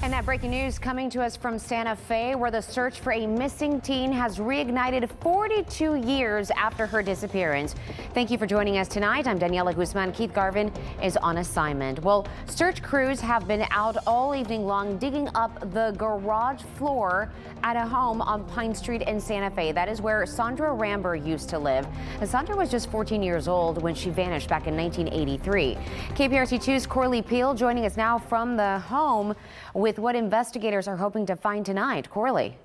And that breaking news coming to us from Santa Fe, where the search for a missing teen has reignited 42 years after her disappearance. Thank you for joining us tonight. I'm Daniela Guzman. Keith Garvin is on assignment. Well, search crews have been out all evening long digging up the garage floor at a home on Pine Street in Santa Fe. That is where Sondra Ramber used to live. And Sondra was just 14 years old when she vanished back in 1983. KPRC 2's Corley Peel joining us now from the home with what investigators are hoping to find tonight. Corley.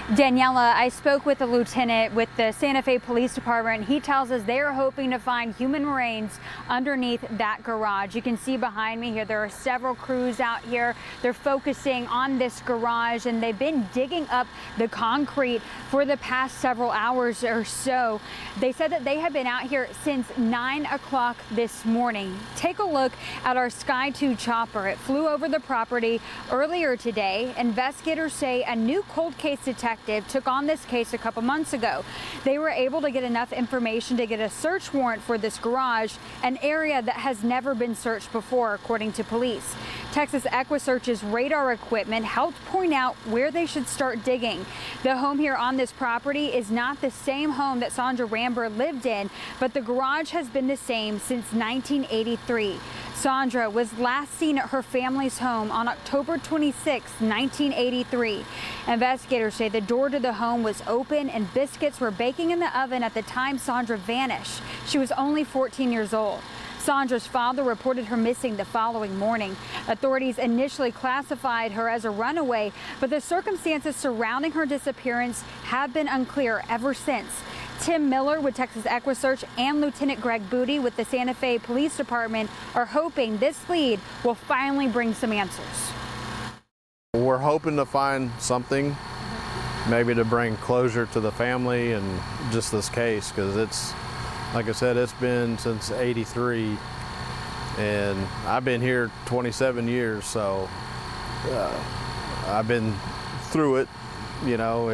Daniela, I spoke with a lieutenant with the Santa Fe Police Department. He tells us they are hoping to find human remains underneath that garage. You can see behind me here, there are several crews out here. They're focusing on this garage, and they've been digging up the concrete for the past several hours or so. They said that they have been out here since 9 o'clock this morning. Take a look at our Sky 2 chopper. It flew over the property earlier today. Investigators say a new cold case detective took on this case a couple months ago. They were able to get enough information to get a search warrant for this garage, an area that has never been searched before, according to police. Texas EquiSearch's radar equipment helped point out where they should start digging. The home here on this property is not the same home that Sondra Ramber lived in, but the garage has been the same since 1983. Sondra was last seen at her family's home on October 26, 1983. Investigators say the door to the home was open and biscuits were baking in the oven at the time Sondra vanished. She was only 14 years old. Sondra's father reported her missing the following morning. Authorities initially classified her as a runaway, but the circumstances surrounding her disappearance have been unclear ever since. Tim Miller with Texas EquiSearch and Lieutenant Greg Booty with the Santa Fe Police Department are hoping this lead will finally bring some answers. We're hoping to find something, maybe to bring closure to the family and just this case, because it's, like I said, it's been since '83, and I've been here 27 years, so I've been through it. You know,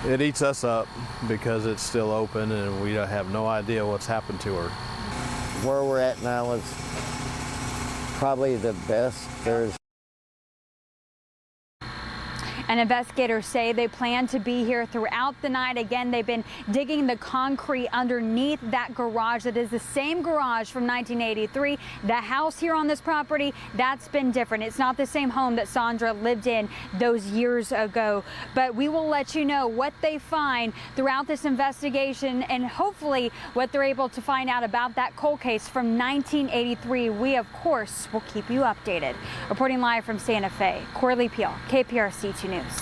it eats us up because it's still open and we have no idea what's happened to her. Where we're at now is probably the best there's. And investigators say they plan to be here throughout the night. Again, they've been digging the concrete underneath that garage. That is the same garage from 1983. The house here on this property, that's been different. It's not the same home that Sondra lived in those years ago. But we will let you know what they find throughout this investigation, and hopefully what they're able to find out about that cold case from 1983. We, of course, will keep you updated. Reporting live from Santa Fe, Corley Peel, KPRC 2 News.